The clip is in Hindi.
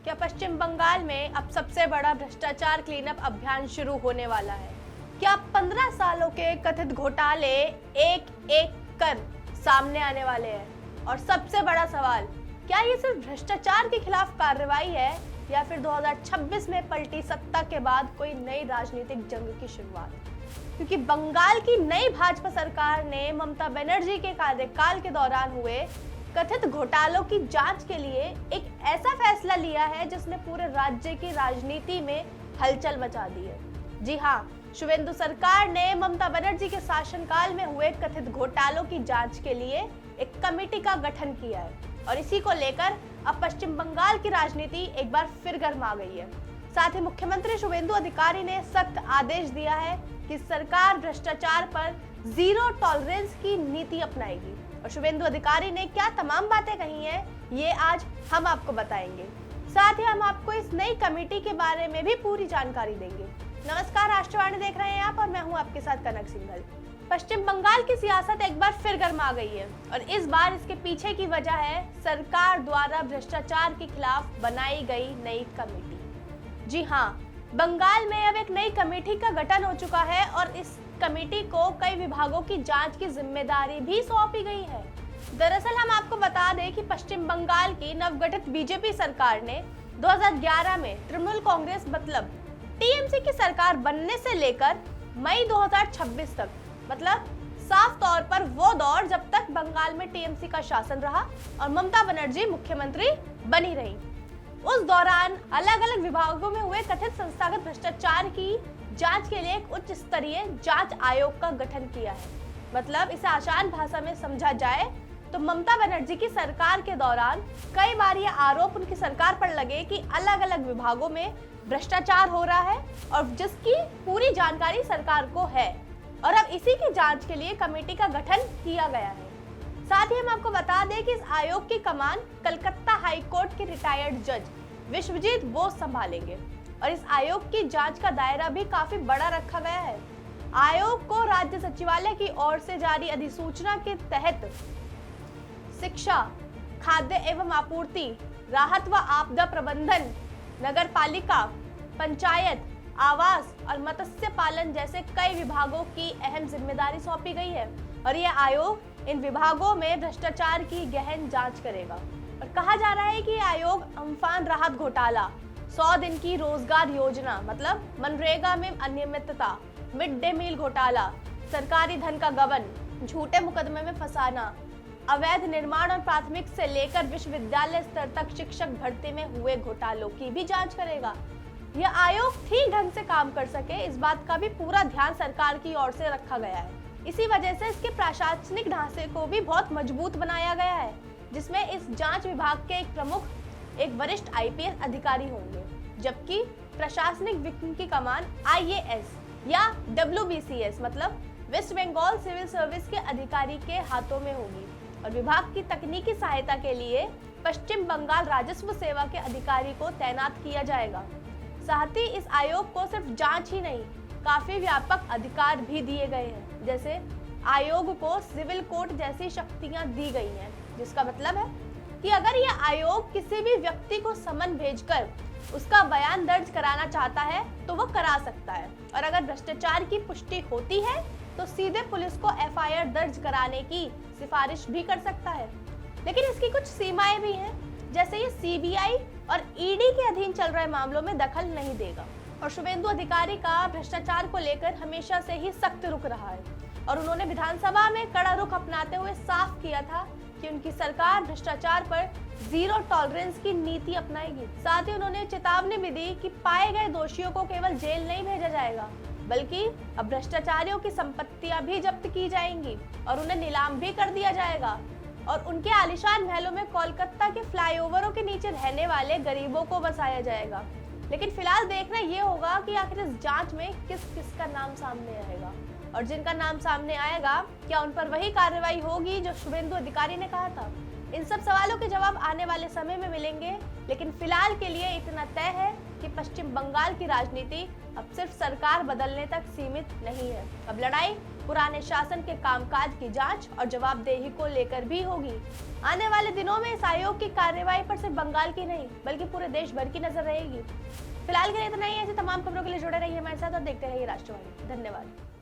क्या पश्चिम बंगाल में अब सबसे बड़ा भ्रष्टाचार क्लीनअप अभियान शुरू होने वाला है? क्या 15 सालों के कथित घोटाले एक एक कर सामने आने वाले हैं? और सबसे बड़ा सवाल, क्या ये सिर्फ भ्रष्टाचार के खिलाफ कार्रवाई है या फिर 2026 में पलटी सत्ता के बाद कोई नई राजनीतिक जंग की शुरुआत? क्योंकि बंगाल की नई भाजपा सरकार ने ममता बनर्जी के कार्यकाल के दौरान हुए कथित घोटालों की जांच के लिए एक ऐसा फैसला लिया है जिसने पूरे राज्य की राजनीति में हलचल मचा दी है। जी हाँ, शुवेंदु सरकार ने ममता बनर्जी के शासनकाल में हुए कथित घोटालों की जांच के लिए एक कमेटी का गठन किया है और इसी को लेकर अब पश्चिम बंगाल की राजनीति एक बार फिर गर्मा गई है। साथ ही मुख्यमंत्री शुवेंदु अधिकारी ने सख्त आदेश दिया है कि सरकार भ्रष्टाचार पर जीरो टॉलरेंस की नीति अपनाएगी। और शुवेंदु अधिकारी ने क्या तमाम बातें कही हैं, ये आज हम आपको बताएंगे। साथ ही हम आपको इस नई कमेटी के बारे में भी पूरी जानकारी देंगे। नमस्कार, राष्ट्रवाणी देख रहे हैं आप और मैं हूं आपके साथ कनक सिंघल। पश्चिम बंगाल की सियासत एक बार फिर गर्मा गई है और इस बार इसके पीछे की वजह है सरकार द्वारा भ्रष्टाचार के खिलाफ बनाई गई नई कमेटी। जी हाँ, बंगाल में अब एक नई कमेटी का गठन हो चुका है और इस कमेटी को कई विभागों की जांच की जिम्मेदारी भी सौंपी गई है। दरअसल हम आपको बता दें कि पश्चिम बंगाल की नवगठित बीजेपी सरकार ने 2011 में तृणमूल कांग्रेस मतलब टीएमसी की सरकार बनने से लेकर मई 2026 तक, मतलब साफ तौर पर वो दौर जब तक बंगाल में टीएमसी का शासन रहा और ममता बनर्जी मुख्यमंत्री बनी रही, उस दौरान अलग अलग विभागों में हुए कथित संस्थागत भ्रष्टाचार की जांच के लिए एक उच्च स्तरीय जांच आयोग का गठन किया है। मतलब इसे आसान भाषा में समझा जाए तो ममता बनर्जी की सरकार के दौरान कई बार ये आरोप उनकी सरकार पर लगे कि अलग अलग विभागों में भ्रष्टाचार हो रहा है और जिसकी पूरी जानकारी सरकार को है और अब इसी की जांच के लिए कमेटी का गठन किया गया है। साथ ही हम आपको बता दें कि इस आयोग की कमान कलकत्ता हाई कोर्ट के रिटायर्ड जज विश्वजीत बोस संभालेंगे और इस आयोग की जांच का दायरा भी काफी बड़ा रखा गया है। आयोग को राज्य सचिवालय की ओर से जारी अधिसूचना के तहत शिक्षा, खाद्य एवं आपूर्ति, राहत व आपदा प्रबंधन, नगर पालिका, पंचायत, आवास और मत्स्य पालन जैसे कई विभागों की अहम जिम्मेदारी सौंपी गई है और यह आयोग इन विभागों में भ्रष्टाचार की गहन जांच करेगा। और कहा जा रहा है कि यह आयोग अम्फान राहत घोटाला, 100 दिन की रोजगार योजना मतलब मनरेगा में अनियमितता, मिड डे मील घोटाला, सरकारी धन का गबन, झूठे मुकदमे में फंसाना, अवैध निर्माण और प्राथमिक से लेकर विश्वविद्यालय स्तर तक शिक्षक भर्ती में हुए घोटालों की भी जांच करेगा। यह आयोग ठीक ढंग से काम कर सके, इस बात का भी पूरा ध्यान सरकार की ओर से रखा गया है। इसी वजह से इसके प्रशासनिक ढांचे को भी बहुत मजबूत बनाया गया है, जिसमें इस जांच विभाग के एक प्रमुख, एक वरिष्ठ आईपीएस अधिकारी होंगे, जबकि प्रशासनिक विंग की कमान आईएएस या डब्ल्यूबीसीएस मतलब वेस्ट बंगाल सिविल सर्विस के अधिकारी के हाथों में होगी और विभाग की तकनीकी सहायता के लिए पश्चिम बंगाल राजस्व सेवा के अधिकारी को तैनात किया जाएगा। साथ ही इस आयोग को सिर्फ जांच ही नहीं, काफी व्यापक अधिकार भी दिए गए हैं। जैसे आयोग को सिविल कोर्ट जैसी शक्तियां दी गई हैं, जिसका मतलब है कि अगर यह आयोग किसी भी व्यक्ति को समन भेजकर उसका बयान दर्ज कराना चाहता है तो वह करा सकता है और अगर भ्रष्टाचार की पुष्टि होती है तो सीधे पुलिस को एफआईआर दर्ज कराने की सिफारिश भी कर सकता है। लेकिन इसकी कुछ सीमाएं भी हैं, जैसे ये सीबीआई और ईडी के अधीन चल रहे मामलों में दखल नहीं देगा। और शुवेंदु अधिकारी का भ्रष्टाचार को लेकर हमेशा से ही सख्त रुख रहा है और उन्होंने विधानसभा में कड़ा रुख अपनाते हुए साफ किया था कि उनकी सरकार भ्रष्टाचार पर जीरो टॉलरेंस की नीति अपनाएगी। साथ ही उन्होंने चेतावनी भी दी कि पाए गए दोषियों को केवल जेल नहीं भेजा जाएगा, बल्कि अब भ्रष्टाचारियों की संपत्तियां भी जब्त की जाएंगी और उन्हें नीलाम भी कर दिया जाएगा और उनके आलीशान महलों में कोलकाता के फ्लाईओवरों के नीचे रहने वाले गरीबों को बसाया जाएगा। लेकिन फिलहाल देखना ये होगा कि आखिर इस जांच में किस किस का नाम सामने आएगा और जिनका नाम सामने आएगा क्या उन पर वही कार्रवाई होगी जो शुवेंदु अधिकारी ने कहा था। इन सब सवालों के जवाब आने वाले समय में मिलेंगे, लेकिन फिलहाल के लिए इतना तय है कि पश्चिम बंगाल की राजनीति अब सिर्फ सरकार बदलने तक सीमित नहीं है। अब लड़ाई पुराने शासन के कामकाज की जांच और जवाबदेही को लेकर भी होगी। आने वाले दिनों में इस आयोग की कार्यवाही पर सिर्फ बंगाल की नहीं बल्कि पूरे देश भर की नजर रहेगी। फिलहाल के लिए इतना ही। ऐसी तमाम खबरों के लिए जुड़े रहिए हमारे साथ और देखते रहिए राष्ट्रवादी। धन्यवाद।